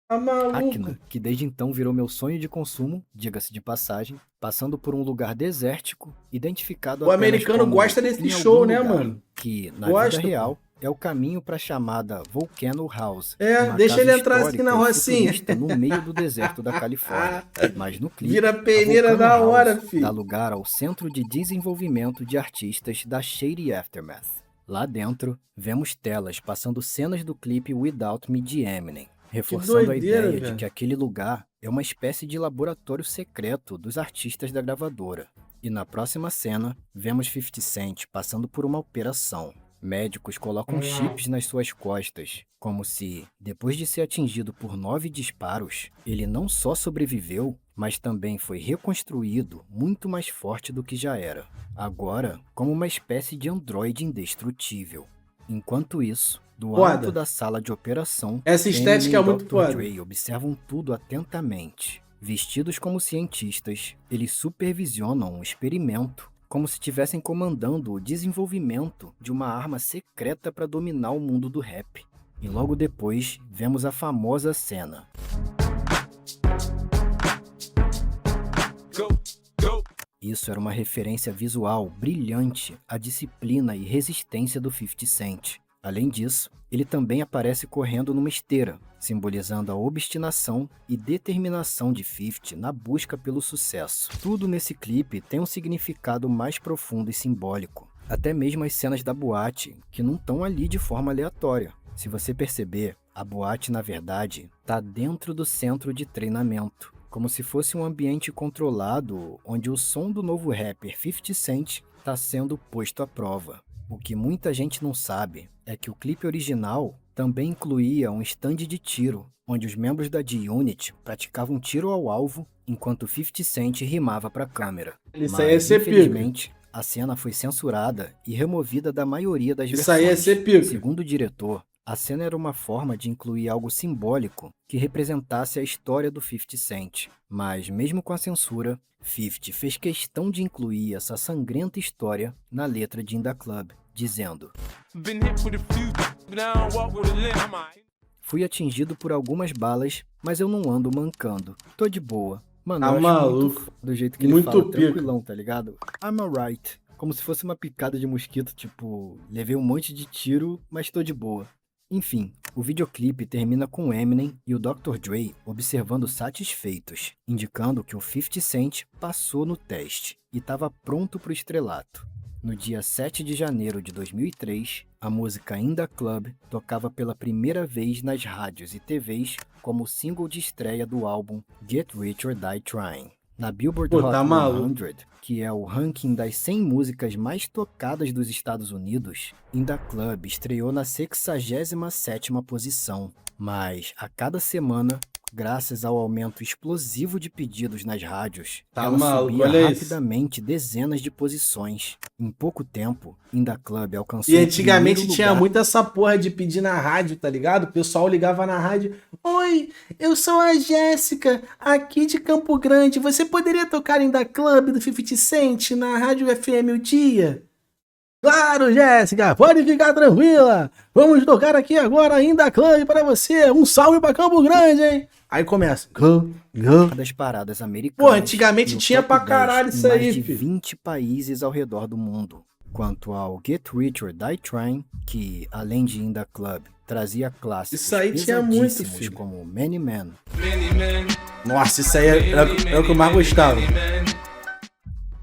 Tá maluco. máquina que desde então virou meu sonho de consumo, diga-se de passagem, passando por um lugar desértico, identificado O apenas americano como gosta desse em algum show, né, lugar, mano? que, na Gosta, vida real, é o caminho para a chamada Volcano House. É, uma deixa casa ele entrar assim na histórica e Rocinha. futurista no meio do deserto da Califórnia. Mas no clipe, Vira peneira a da Volcano hora, House filho. dá lugar ao Centro de Desenvolvimento de Artistas da Shady Aftermath. Lá dentro, vemos telas passando cenas do clipe Without Me de Eminem, reforçando doideira, a ideia de velho. que aquele lugar é uma espécie de laboratório secreto dos artistas da gravadora. E na próxima cena, vemos 50 Cent passando por uma operação. Médicos colocam chips nas suas costas, como se, depois de ser atingido por 9 disparos, ele não só sobreviveu, mas também foi reconstruído muito mais forte do que já era. Agora, como uma espécie de androide indestrutível. Enquanto isso, do Foda. alto da sala de operação, Essa estética Eminem é e muito Dr. foda. Dre observam tudo atentamente. Vestidos como cientistas, eles supervisionam um experimento, como se estivessem comandando o desenvolvimento de uma arma secreta para dominar o mundo do rap. E logo depois, vemos a famosa cena. Isso era uma referência visual brilhante à disciplina e resistência do 50 Cent. Além disso, ele também aparece correndo numa esteira, simbolizando a obstinação e determinação de 50 na busca pelo sucesso. Tudo nesse clipe tem um significado mais profundo e simbólico. Até mesmo as cenas da boate, que não estão ali de forma aleatória. Se você perceber, a boate, na verdade, está dentro do centro de treinamento, como se fosse um ambiente controlado onde o som do novo rapper 50 Cent está sendo posto à prova. O que muita gente não sabe é que o clipe original também incluía um stand de tiro, onde os membros da G-Unit praticavam tiro ao alvo enquanto 50 Cent rimava para a câmera. Isso Mas, aí ia ser pica. infelizmente, a cena foi censurada e removida da maioria das Isso versões. aí ia ser pica. Segundo o diretor, a cena era uma forma de incluir algo simbólico que representasse a história do 50 Cent. Mas, mesmo com a censura, 50 fez questão de incluir essa sangrenta história na letra de In Da Club, dizendo: Been hit with a few, but I don't walk with a limp. I'm alright. fui atingido por algumas balas, mas eu não ando mancando. Tô de boa. Mano, Tá eu acho maluco. muito foda do jeito que ele Muito fala, pica. tranquilão, tá ligado? I'm alright. Como se fosse uma picada de mosquito, tipo, levei um monte de tiro, mas tô de boa. Enfim, o videoclipe termina com Eminem e o Dr. Dre observando satisfeitos, indicando que o 50 Cent passou no teste e estava pronto pro estrelato. No dia 7 de janeiro de 2003, a música In Da Club tocava pela primeira vez nas rádios e TVs como single de estreia do álbum Get Rich or Die Trying. Na Billboard Pô, Hot tá maluco. 100, que é o ranking das 100 músicas mais tocadas dos Estados Unidos, In Da Club estreou na 67ª posição. Mas, a cada semana, graças ao aumento explosivo de pedidos nas rádios, Tá ela maluco, subia olha isso. rapidamente dezenas de posições. Em pouco tempo, In Da Club alcançou E o antigamente primeiro tinha lugar. muito essa porra de pedir na rádio, tá ligado? O pessoal ligava na rádio. Oi, eu sou a Jéssica, aqui de Campo Grande. Você poderia tocar em Da Club do 50 Cent na rádio FM O Dia? Claro, Jéssica, pode ficar tranquila. Vamos tocar aqui agora ainda a Club para você. Um salve pra Campo Grande, hein? Aí começa. das paradas americanas. Pô, antigamente e no tinha top pra 10 caralho em isso mais aí, de filho. 20 países ao redor do mundo. Quanto ao Get Rich or Die Trying, que, além de In Da Club, trazia clássicos Isso aí tinha muito, pesadíssimos filho. como Many Men, Many men Nossa, isso aí é o que eu mais gostava.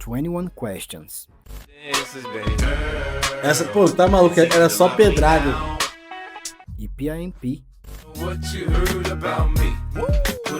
21 Questions. Essa, pô, tá maluco? Era só pedrada. E PIMP.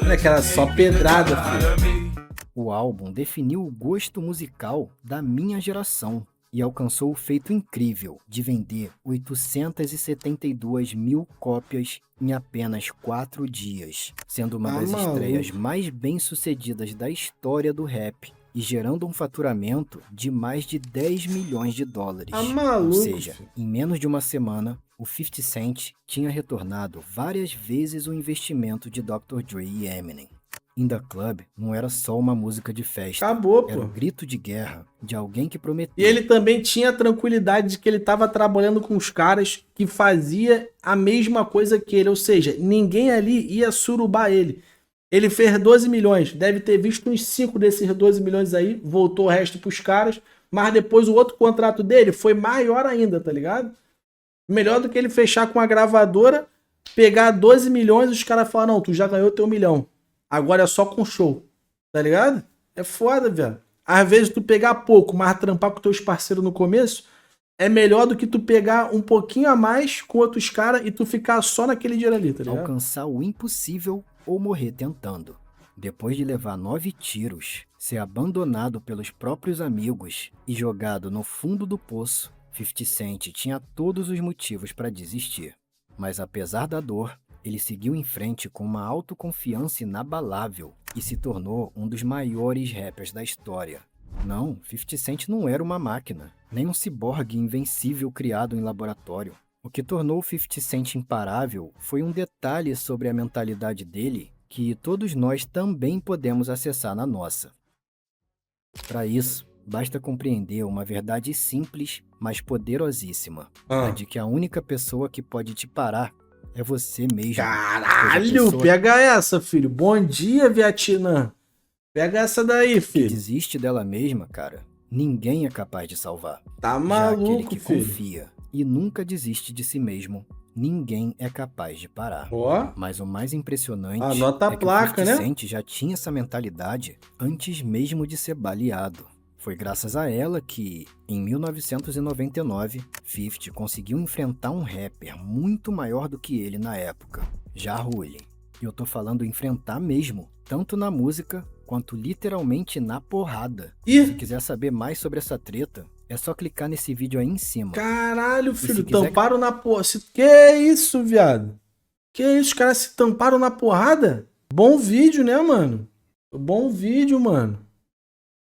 Olha que era só pedrada, filho. O álbum definiu o gosto musical da minha geração e alcançou o feito incrível de vender 872 mil cópias em apenas 4 dias, sendo uma das estreias mais bem-sucedidas da história do rap e gerando um faturamento de mais de 10 milhões de dólares. Ou seja, em menos de uma semana, o 50 Cent tinha retornado várias vezes o investimento de Dr. Dre e Eminem. In The Club não era só uma música de festa. Acabou, pô. Era um grito de guerra de alguém que prometeu. E ele também tinha a tranquilidade de que ele estava trabalhando com os caras que fazia a mesma coisa que ele. Ou seja, ninguém ali ia surubar ele. Ele fez 12 milhões. Deve ter visto uns 5 desses 12 milhões aí. Voltou o resto pros caras. Mas depois o outro contrato dele foi maior ainda, tá ligado? Melhor do que ele fechar com a gravadora, pegar 12 milhões e os caras falar, não, tu já ganhou teu milhão. Agora é só com show, tá ligado? É foda, velho. Às vezes tu pegar pouco, mas trampar com teus parceiros no começo, é melhor do que tu pegar um pouquinho a mais com outros caras e tu ficar só naquele dinheiro ali, tá ligado? Alcançar o impossível ou morrer tentando. Depois de levar 9 tiros, ser abandonado pelos próprios amigos e jogado no fundo do poço, 50 Cent tinha todos os motivos para desistir. Mas apesar da dor, ele seguiu em frente com uma autoconfiança inabalável e se tornou um dos maiores rappers da história. Não, 50 Cent não era uma máquina, nem um ciborgue invencível criado em laboratório. O que tornou 50 Cent imparável foi um detalhe sobre a mentalidade dele que todos nós também podemos acessar na nossa. Para isso, basta compreender uma verdade simples, mas poderosíssima. A de que a única pessoa que pode te parar é você mesmo. Caralho, pega essa, filho. Bom dia, Vietnã. Pega essa daí, filho. Desiste dela mesma, cara. Ninguém é capaz de salvar. Tá maluco, já aquele que filho. confia e nunca desiste de si mesmo, ninguém é capaz de parar. Mas o mais impressionante anota a é que placa, o 50 né? Cent já tinha essa mentalidade antes mesmo de ser baleado. Foi graças a ela que, em 1999, 50 conseguiu enfrentar um rapper muito maior do que ele na época, Ja Rule. E eu tô falando enfrentar mesmo, tanto na música quanto literalmente na porrada. Se quiser saber mais sobre essa treta, é só clicar nesse vídeo aí em cima. Caralho, filho, tamparam na porra. Que isso, viado? Que isso, os caras se tamparam na porrada? Bom vídeo, né, mano? Bom vídeo, mano.